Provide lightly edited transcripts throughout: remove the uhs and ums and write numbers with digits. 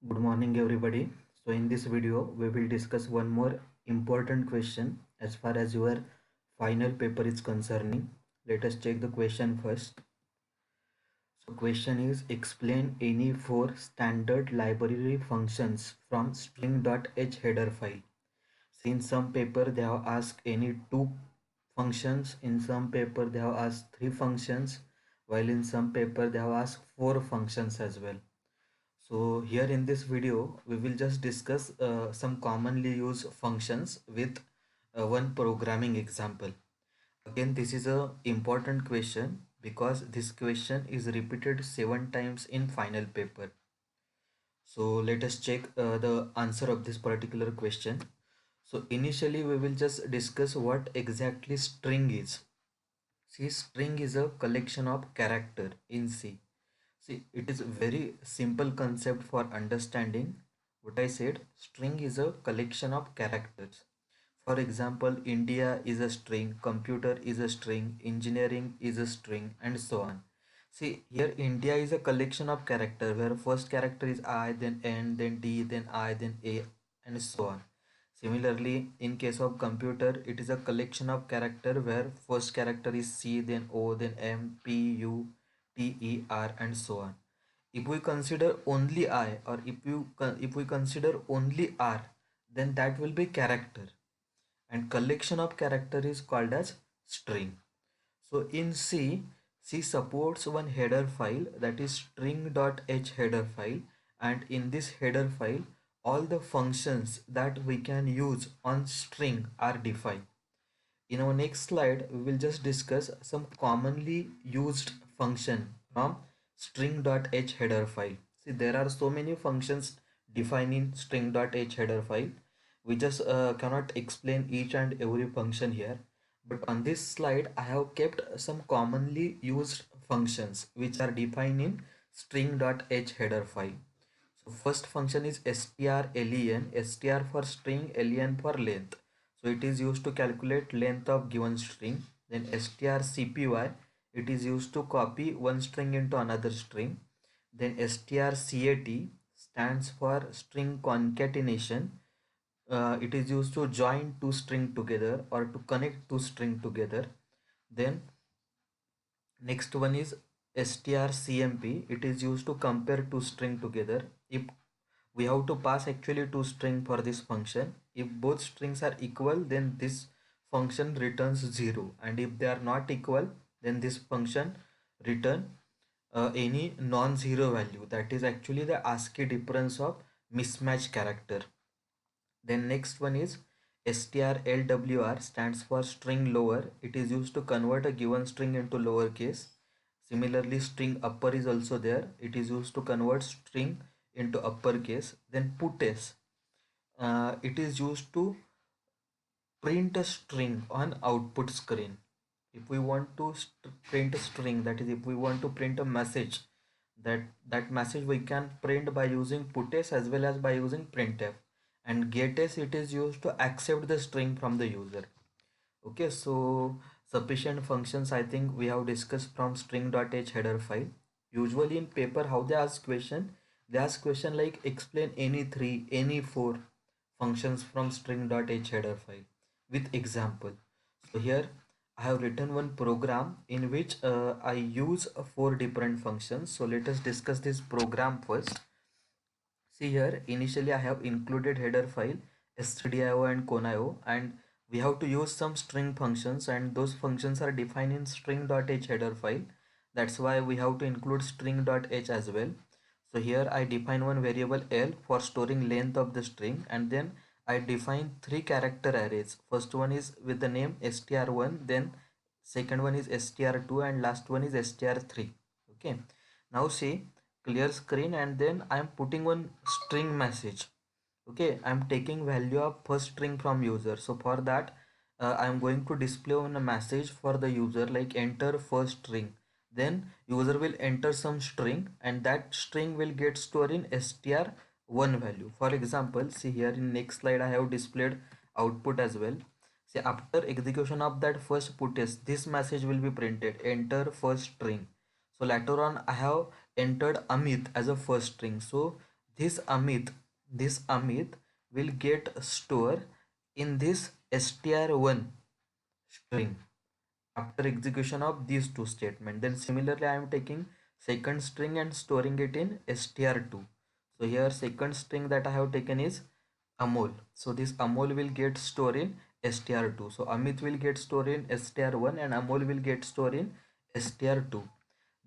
Good morning everybody. So in this video we will discuss one more important question as far as your final paper is concerning. Let us check the question first. So question is explain any four standard library functions from string.h header file. So in some paper they have asked any two functions, in some paper they have asked three functions, while in some paper they have asked four functions as well. So here in this video, we will just discuss some commonly used functions with one programming example. Again, this is a important question because this question is repeated 7 times in final paper. So let us check the answer of this particular question. So initially we will just discuss what exactly string is. See, string is a collection of character in C. See, it is a very simple concept for understanding. What I said, string is a collection of characters. For example, India is a string, computer is a string, engineering is a string, and so on. See, here India is a collection of character where first character is I, then N, then D, then I, then A, and so on. Similarly, in case of computer, it is a collection of character where first character is C, then O, then M, P, U, T, E, R, and so on. If we consider only I, or if we consider only R, then that will be character, and collection of character is called as string. So in C, C supports one header file, that is string.h header file, and in this header file all the functions that we can use on string are defined. In our next slide we will just discuss some commonly used function from string.h header file. See, there are so many functions defined in string.h header file. We just cannot explain each and every function here, but on this slide I have kept some commonly used functions which are defined in string.h header file. So first function is strlen, str for string, len for length. So it is used to calculate length of given string. Then strcpy, it is used to copy one string into another string. Then strcat stands for string concatenation. It is used to join two string together or to connect two string together. Then next one is strcmp. It is used to compare two string together. If we have to pass actually two string for this function, if both strings are equal then this function returns 0, and if they are not equal then this function return any non-zero value, that is actually the ASCII difference of mismatch character. Then next one is strlwr, stands for string lower. It is used to convert a given string into lowercase. Similarly, string upper is also there. It is used to convert string into uppercase. Then puts, it is used to print a string on output screen. If we want to print a string, that is if we want to print a message, that message we can print by using puts as well as by using printf. And gets, it is used to accept the string from the user. Okay, so sufficient functions I think we have discussed from string.h header file. Usually in paper how they ask question, they ask question like explain any three, any four functions from string.h header file with example. So here I have written one program in which I use four different functions. So let us discuss this program first. See here, initially I have included header file stdio and conio, and we have to use some string functions, and those functions are defined in string.h header file. That's why we have to include string.h as well. So here I define one variable L for storing length of the string, and then I define three character arrays. First one is with the name str1, then second one is str2, and last one is str3. Okay, now see, clear screen, and then I am putting one string message. Okay, I am taking value of first string from user. So for that I am going to display on a message for the user like enter first string. Then user will enter some string, and that string will get stored in str1 value. For example, see here in next slide I have displayed output as well. See, after execution of that first puts, this message will be printed enter first string. So later on I have entered Amit as a first string. So this Amit will get store in this str1 string after execution of these two statements. Then similarly I am taking second string and storing it in str2. So here second string that I have taken is Amol. So this Amol will get stored in str2. So Amit will get stored in str1 and Amol will get stored in str2.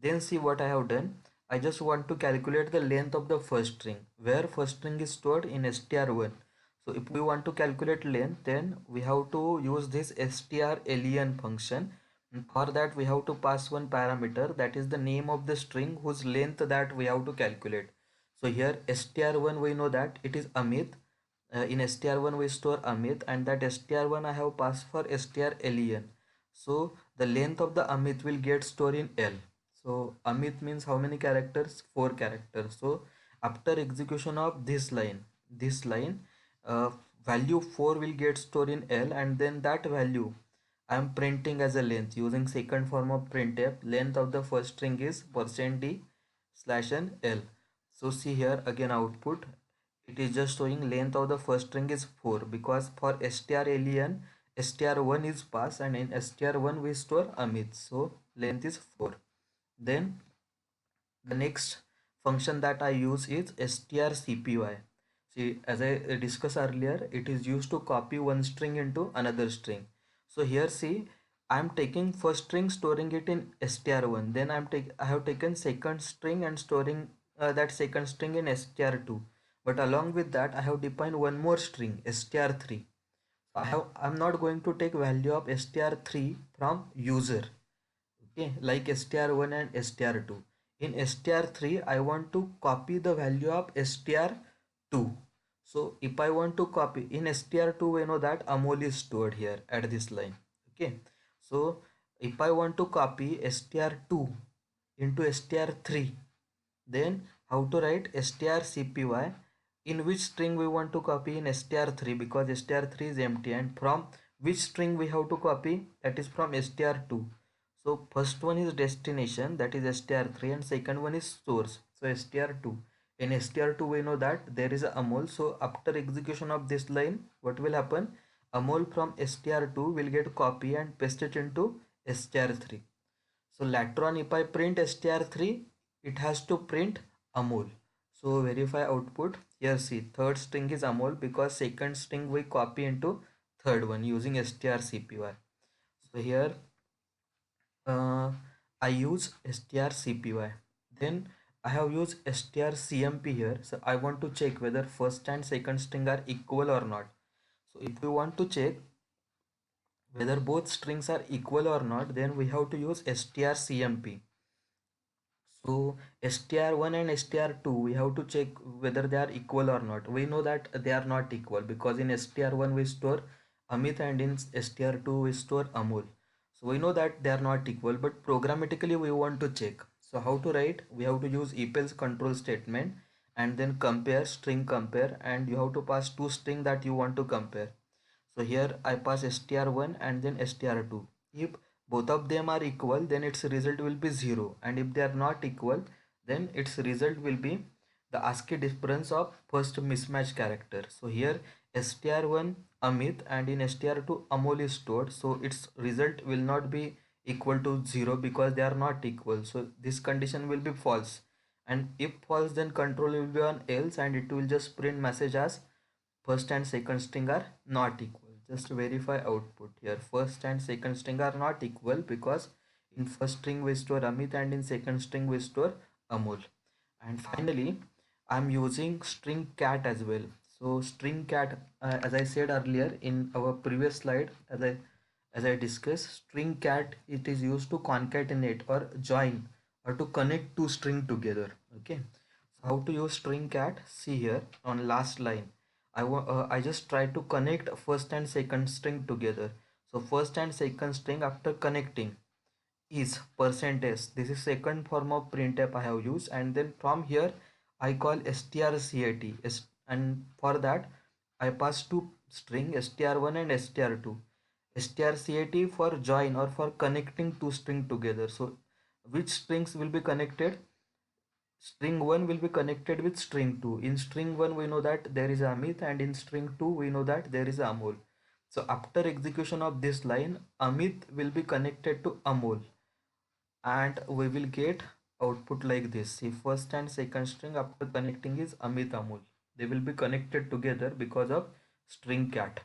Then see what I have done. I just want to calculate the length of the first string, where first string is stored in str1. So if we want to calculate length, then we have to use this strlen function. And for that we have to pass one parameter, that is the name of the string whose length that we have to calculate. So here str1 we know that it is Amit. In str1 we store Amit, and that str1 I have passed for strlen. So the length of the Amit will get stored in L. So Amit means how many characters? 4 characters. So after execution of this line, uh, value 4 will get stored in L, and then that value I am printing as a length using second form of printf. Length of the first string is %d slash n L. So see here again output, it is just showing length of the first string is 4, because for strlen str1 is passed and in str1 we store Amit, so length is 4. Then the next function that I use is strcpy. See, as I discussed earlier, it is used to copy one string into another string. So here see, I am taking first string, storing it in str1. Then I have taken second string and storing that second string in str2. But along with that, I have defined one more string, str3. I'm not going to take value of str3 from user, okay, like str1 and str2. In str3 I want to copy the value of str2. So if I want to copy in str2, we know that Amol is stored here at this line, okay. So if I want to copy str2 into str3, then how to write strcpy, in which string we want to copy in str3, because str3 is empty, and from which string we have to copy, that is from str2. So first one is destination, that is str3, and second one is source, so str2. In str2 we know that there is a Amol, so after execution of this line what will happen, Amol from str2 will get copy and paste it into str3. So later on if I print str3, it has to print Amol. So verify output. Here see, third string is Amol because second string we copy into third one using strcpy. So here I use strcpy. Then I have used strcmp here. So I want to check whether first and second string are equal or not. So if we want to check whether both strings are equal or not, then we have to use strcmp. So str1 and str2 we have to check whether they are equal or not. We know that they are not equal because in str1 we store Amit and in str2 we store Amol. So we know that they are not equal, but programmatically we want to check. So how to write? We have to use if else control statement and then compare, string compare, and you have to pass two string that you want to compare. So here I pass str1 and then str2. If both of them are equal, then its result will be 0, and if they are not equal, then its result will be the ASCII difference of first mismatch character. So here str1 Amit and in str2 Amol is stored, so its result will not be equal to 0 because they are not equal. So this condition will be false, and if false then control will be on else, and it will just print message as first and second string are not equal. Just verify output. Here first and second string are not equal because in first string we store Amit and in second string we store Amol. And finally I'm using string cat as well. So string cat, as I said earlier in our previous slide, as I discussed, string cat, it is used to concatenate or join or to connect two string together, okay. So how to use string cat? See here on last line, I just try to connect first and second string together. So first and second string after connecting is %s. This is second form of printf I have used, and then from here I call strcat, and for that I pass two string str1 and str2. strcat for join or for connecting two string together. So which strings will be connected? string 1 will be connected with string 2. In string 1 we know that there is Amit, and in string 2 we know that there is Amol. So after execution of this line, Amit will be connected to Amol, and we will get output like this. See, first and second string after connecting is Amit Amol. They will be connected together because of string cat.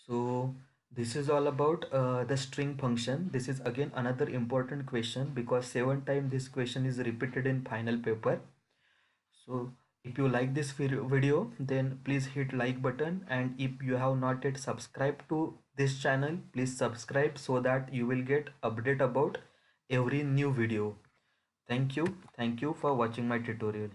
So this is all about the string function. This is again another important question because 7 times this question is repeated in final paper. So if you like this video, then please hit like button, and if you have not yet subscribed to this channel, please subscribe so that you will get update about every new video. Thank you for watching my tutorial.